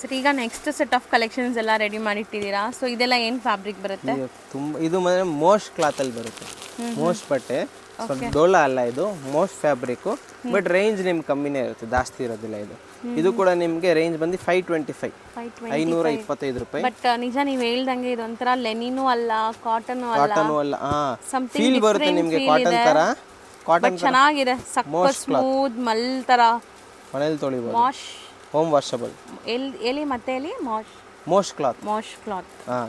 Sir ಈಗ next set of collections ಎಲ್ಲ ready ಮಾಡಿಟ್ಟಿದ್ದೀರಾ. So ಇದೆಲ್ಲ ಏನು ಫ್ಯಾಬ್ರಿಕ್ ಬರುತ್ತೆ? ಇದು ಮೋಸ್ಟ್ ಕ್ಲಾತ್ ಅಲ್ಲಿ ಬರುತ್ತೆ. ಮೋಸ್ಟ್ ಬಟ್ಟೆ ಡೋಲಾ ಅಲ್ಲ, ಇದು ಮೋಸ್ಟ್ ಫ್ಯಾಬ್ರಿಕ್. ಬಟ್ ರೇಂಜ್ ನಿಮ್ಗೆ ಕಮ್ಮಿನೇ ಇರುತ್ತೆ, ಜಾಸ್ತಿ ಇರೋದಿಲ್ಲ ಇದು. ಇದು ಕೂಡ ನಿಮಗೆ ರೇಂಜ್ ಬಂದು 525 525 ರೂಪಾಯಿ. ಬಟ್ ನಿಜ ನೀವು ಹೇಳ್ದಂಗೆ ಇದೊಂಥರ ಲೆನಿನು ಅಲ್ಲ, ಕಾಟನು ಅಲ್ಲ. ಫೀಲ್ ಬರುತ್ತೆ ನಿಮಗೆ ಕಾಟನ್ ತರ. ಕಾಟನ್ ಚೆನ್ನಾಗಿದೆ, ಸಕ್ಕತ್ ಸ್ಮೂತ್ ಮಲ್ ತರ. ಮನೇಲಿ ತೊಳಿಬಹುದು, ವಾಶ್ ಹೋಮ್ ವಾಷಬಲ್. ಎಲ್ಲಿ ಮತ್ತೆ ಎಲ್ಲಿ ಮೋಸ್ಟ್ ಕ್ಲಾತ್.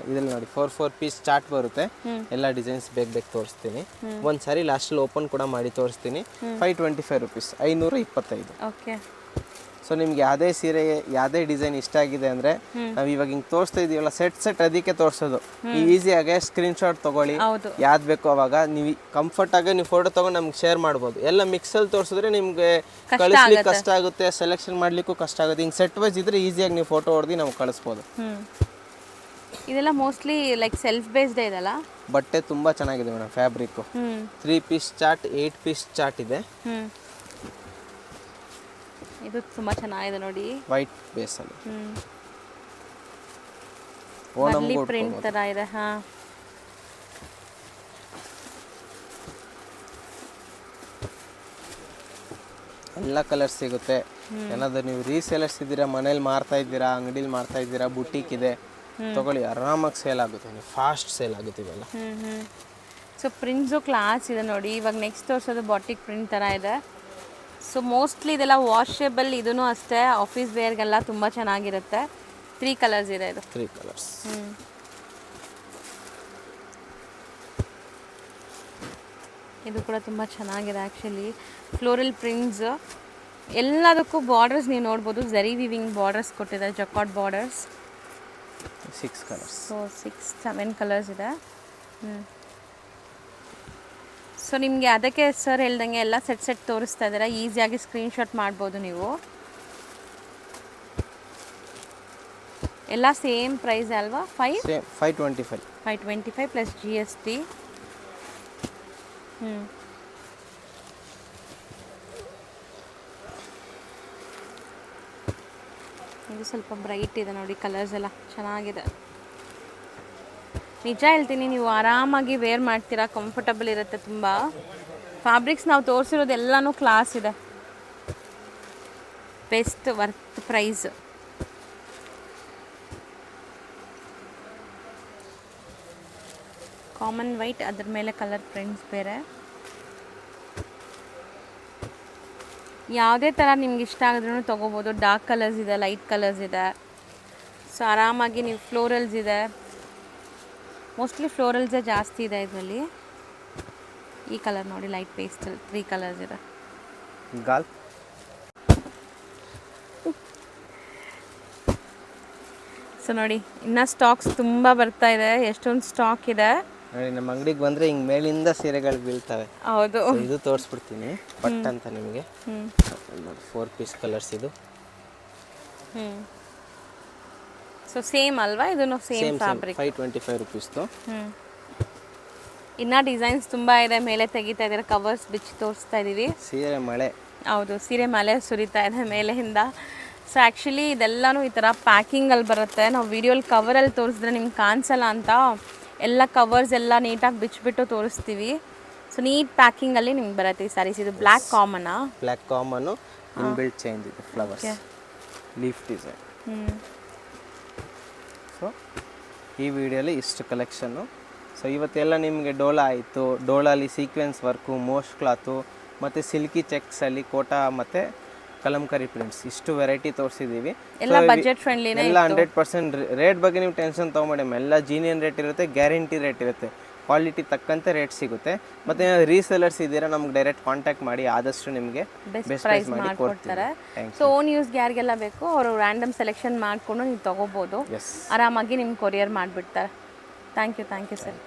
ಇದರಲ್ಲಿ ನೋಡಿ 4 ಪೀಸ್ ಚಾರ್ಟ್ ಬರುತ್ತೆ. ಎಲ್ಲ ಡಿಸೈನ್ಸ್ ಬೇಕು ತೋರಿಸ್ತೀನಿ. ಒಂದ್ಸರಿ ಲಾಸ್ಟಲ್ಲಿ ಓಪನ್ ಕೂಡ ಮಾಡಿ ತೋರಿಸ್ತೀನಿ. 525 ರೂಪೀಸ್, 525. ಓಕೆ. ಸೊ ನಿಮ್ಗೆ ಯಾವುದೇ ಸೀರೆ ಯಾವುದೇ ಡಿಸೈನ್ ಇಷ್ಟ ಆಗಿದೆ ಅಂದರೆ ನಾವು ಇವಾಗ ಹಿಂಗೆ ತೋರಿಸ್ತಾ ಇದೀವಲ್ಲ, ಸೆಟ್ ಅದಕ್ಕೆ ತೋರಿಸೋದು. ಈಸಿಯಾಗೆ ಸ್ಕ್ರೀನ್ಶಾಟ್ ತೊಗೊಳ್ಳಿ, ಯಾವ್ದು ಬೇಕೋ ಅವಾಗ ನೀವು ಕಂಫರ್ಟ್ ಆಗಿ ನೀವು ಫೋಟೋ ತೊಗೊಂಡು ನಮ್ಗೆ ಶೇರ್ ಮಾಡ್ಬೋದು. ಎಲ್ಲ ಮಿಕ್ಸಲ್ಲಿ ತೋರಿಸಿದ್ರೆ ನಿಮ್ಗೆ ಕಳಿಸ್ಲಿಕ್ಕೆ ಕಷ್ಟ ಆಗುತ್ತೆ, ಸೆಲೆಕ್ಷನ್ ಮಾಡ್ಲಿಕ್ಕೂ ಕಷ್ಟ ಆಗುತ್ತೆ. ಹಿಂಗೆ ಸೆಟ್ ವೈಸ್ ಇದ್ರೆ ಈಸಿಯಾಗಿ ನೀವು ಫೋಟೋ ಹೊಡೆದು ನಾವು ಕಳಿಸ್ಬೋದು. ಇದೆಲ್ಲ ಮೋಸ್ಟ್ಲಿ ಲೈಕ್ ಸೆಲ್ಫ್ ಬೇಸ್ಡ್ ಇದೆಲ್ಲ. ಬಟ್ಟೆ ತುಂಬಾ ಚೆನ್ನಾಗಿದೆ madam. Fabric 3 piece chart, 8 piece chart ಇದೆ. ಇದು ತುಂಬಾ ಚೆನ್ನಾಗಿದೆ ನೋಡಿ, ವೈಟ್ ಬೇಸ್ ಅಲ್ಲಿ ಓಣಂ ಪ್ರಿಂಟ್ ತರ ಇದೆ. ಎಲ್ಲ ಕಲರ್ಸ್ ಸಿಗುತ್ತೆ. ಏನಾದ್ರು ನೀವು ರೀಸೇಲರ್ಸ್ ಇದ್ದೀರಾ, ಮನೇಲಿ ಮಾರ್ತಾ ಇದ್ದೀರಾ, ಅಂಗಡಿಲಿ ಮಾರ್ತಾ ಇದ್ದೀರಾ, ಬುಟೀಕ್ ಇದೆ, ತಗೊಳ್ಳಿ, ಆರಾಮಾಗಿ ಸೇಲ್ ಆಗುತ್ತೆ, ನೀವು ಫಾಸ್ಟ್ ಸೇಲ್ ಆಗುತ್ತೆ ಇವೆಲ್ಲ. ಸೊ ಪ್ರಿಂಟ್ಸು ಕ್ಲಾಸ್ ಇದೆ ನೋಡಿ. ಇವಾಗ ನೆಕ್ಸ್ಟ್ ತೋರಿಸೋದು ಬಾಟಿಕ್ ಪ್ರಿಂಟ್ ತರ ಇದೆ. ಸೊ ಮೋಸ್ಟ್ಲಿ ಇದೆಲ್ಲ ವಾಷೇಬಲ್. ಇದೂ ಅಷ್ಟೇ, ಆಫೀಸ್ ವೇರ್ಗೆಲ್ಲ ತುಂಬ ಚೆನ್ನಾಗಿರುತ್ತೆ. 3 ಕಲರ್ಸ್ ಇದೆ ಇದು. 3 ಕಲರ್ಸ್. ಇದು ಕೂಡ ತುಂಬ ಚೆನ್ನಾಗಿದೆ ಆ್ಯಕ್ಚುಲಿ. ಫ್ಲೋರಲ್ ಪ್ರಿಂಟ್ಸ್ ಎಲ್ಲದಕ್ಕೂ ಬಾರ್ಡರ್ಸ್ ನೀವು ನೋಡ್ಬೋದು. ಝರಿ ವಿವಿಂಗ್ ಬಾರ್ಡರ್ಸ್ ಕೊಟ್ಟಿದ್ದಾರೆ, jacquard borders. 6 colours. So 7 colours ಇದೆ. ಸೊ ನಿಮಗೆ ಅದಕ್ಕೆ ಸರ್ ಹೇಳ್ದಂಗೆ ಎಲ್ಲ ಸೆಟ್ ತೋರಿಸ್ತಾ ಇದ್ದಾರೆ, ಈಸಿಯಾಗಿ ಸ್ಕ್ರೀನ್ಶಾಟ್ ಮಾಡ್ಬೋದು ನೀವು. ಎಲ್ಲ ಸೇಮ್ ಪ್ರೈಸ್ ಅಲ್ವಾ? 525 ಪ್ಲಸ್ GST. ಇದು ಸ್ವಲ್ಪ ಬ್ರೈಟ್ ಇದೆ ನೋಡಿ, ಕಲರ್ಸ್ ಎಲ್ಲ ಚೆನ್ನಾಗಿದೆ. ನಿಜ ಹೇಳ್ತೀನಿ, ನೀವು ಆರಾಮಾಗಿ ವೇರ್ ಮಾಡ್ತೀರಾ, ಕಂಫರ್ಟಬಲ್ ಇರುತ್ತೆ ತುಂಬ. ಫ್ಯಾಬ್ರಿಕ್ಸ್ ನಾವು ತೋರಿಸಿರೋದು ಎಲ್ಲನೂ ಕ್ಲಾಸ್ ಇದೆ, best worth price. Common white, ಅದ್ರ ಮೇಲೆ ಕಲರ್ ಪ್ರಿಂಟ್ಸ್ ಬೇರೆ. ಯಾವುದೇ ಥರ ನಿಮ್ಗೆ ಇಷ್ಟ ಆಗಿದ್ರೂ ತೊಗೋಬೋದು. ಡಾರ್ಕ್ ಕಲರ್ಸ್ ಇದೆ, ಲೈಟ್ ಕಲರ್ಸ್ ಇದೆ. ಸೊ ಆರಾಮಾಗಿ ನೀವು ಫ್ಲೋರಲ್ಸ್ ಇದೆ, ಮೋಸ್ಟ್ಲಿ ಫ್ಲೋರಲ್ಸೇ ಜಾಸ್ತಿ ಇದೆ ಇದರಲ್ಲಿ. ಈ ಕಲರ್ ನೋಡಿ, ಲೈಟ್ ಪೇಸ್ಟಲ್. 3 ಕಲರ್ಸ್ ಇದೆ. ಸೊ ನೋಡಿ, ಇನ್ನು ಸ್ಟಾಕ್ಸ್ ತುಂಬ ಬರ್ತಾ ಇದೆ, ಎಷ್ಟೊಂದು ಸ್ಟಾಕ್ ಇದೆ ನೋಡಿ. ನಮ್ಮ ಅಂಗಡಿಗೆ ಬಂದರೆ ಹಿಂಗೆ ಮೇಲಿಂದ ಸೀರೆಗಳು ಬೀಳ್ತವೆ. ಹೌದು, ಇದು ತೋರಿಸ್ಬಿಡ್ತೀನಿ ಪಟ್ ಅಂತ ನಿಮಗೆ. 4 ಪೀಸ್ ಕಲರ್ಸ್ ಇದು. ಸೊ ಸೇಮ್ ಅಲ್ವಾ? ಇದನ್ನು ಸೇಮ್ ಫ್ಯಾಬ್ರಿಕ್. 525 ರೂಪೀಸ್ದು. ಇನ್ನ ಡಿಸೈನ್ಸ್ ತುಂಬಾ ಇದೆ. ಮೇಲೆ ತೆಗಿತಾ ಇದ್ದಾರೆ, ಕವರ್ಸ್ ಬಿಚ್ಚಿ ತೋರಿಸ್ತಾ ಇದೀವಿ. ಸೀರೆ ಮಳೆ. ಹೌದು, ಸೀರೆ ಮಳೆ ಸುರಿತಾ ಇದೆ ಮೇಲೆಯಿಂದ. ಸೊ ಆ್ಯಕ್ಚುಲಿ ಇದೆಲ್ಲನೂ ಈ ಥರ ಪ್ಯಾಕಿಂಗಲ್ಲಿ ಬರುತ್ತೆ. ನಾವು ವಿಡಿಯೋಲಿ ಕವರಲ್ಲಿ ತೋರಿಸಿದ್ರೆ ನಿಮ್ಗೆ ಕಾಣಿಸಲ್ಲ ಅಂತ ಎಲ್ಲ ಕವರ್ಸ್ ಎಲ್ಲ ನೀಟಾಗಿ ಬಿಚ್ಚಿಬಿಟ್ಟು ತೋರಿಸ್ತೀವಿ. ಸೊ ನೀಟ್ ಪ್ಯಾಕಿಂಗಲ್ಲಿ ನಿಮ್ಗೆ ಬರುತ್ತೆ ಈ ಸ್ಯಾರೀಸ್. ಇದು ಬ್ಲ್ಯಾಕ್ ಕಾಮನಾ? ಬ್ಲ್ಯಾಕ್ ಕಾಮನು, ಇನ್ಬಿಲ್ಟ್ ಚೇಂಜ್ ಇದೆ, ಫ್ಲವರ್ಸ್, ಲೀಫ್ ಡಿಸೈನ್. ಸೊ ಈ ವಿಡಿಯೋಲಿ ಇಷ್ಟು ಕಲೆಕ್ಷನ್ನು. ಸೊ ಇವತ್ತೆಲ್ಲ ನಿಮಗೆ ಡೋಲಾ ಆಯಿತು. ಡೋಲಾಲಿ ಸೀಕ್ವೆನ್ಸ್ ವರ್ಕು, ಮೋಸ್ಟ್ ಕ್ಲಾತು, ಮತ್ತು ಸಿಲ್ಕಿ ಚೆಕ್ಸಲ್ಲಿ ಕೋಟಾ ಮತ್ತು ಕಲಂಕರಿ ಪ್ರಿಂಟ್ಸ್, ಇಷ್ಟು ವೆರೈಟಿ ತೋರಿಸಿದ್ದೀವಿ. ಎಲ್ಲ ಬಜೆಟ್ ಫ್ರೆಂಡ್ಲಿನೇ, ಎಲ್ಲ 100% ರೇಟ್ ಬಗ್ಗೆ ನೀವು ಟೆನ್ಷನ್ ತೊಗೊಂಬೇಡಿ. ಎಲ್ಲ ಜೀನಿಯನ್ ರೇಟ್ ಇರುತ್ತೆ, ಗ್ಯಾರಂಟಿ ರೇಟ್ ಇರುತ್ತೆ, ಕ್ವಾಲಿಟಿ ತಕ್ಕಂತೆ ರೇಟ್ ಸಿಗುತ್ತೆ. ಮತ್ತು ರೀಸೆಲರ್ಸ್ ಇದ್ದೀರಾ, ನಮ್ಗೆ ಡೈರೆಕ್ಟ್ ಕಾಂಟ್ಯಾಕ್ಟ್ ಮಾಡಿ, ಆದಷ್ಟು ನಿಮಗೆ ಬೆಸ್ಟ್ ಪ್ರೈಸ್ ಮಾಡಿ ಕೊಡ್ತಾರೆ. ಸೊ ಓನ್ ಯೂಸ್ಗೆ ಯಾರಿಗೆಲ್ಲ ಬೇಕು ಅವರು ರ್ಯಾಂಡಮ್ ಸೆಲೆಕ್ಷನ್ ಮಾಡಿಕೊಂಡು ನೀವು ತೊಗೋಬೋದು. ಆರಾಮಾಗಿ ನಿಮ್ಗೆ ಕೊರಿಯರ್ ಮಾಡಿಬಿಡ್ತಾರೆ. Thank you sir.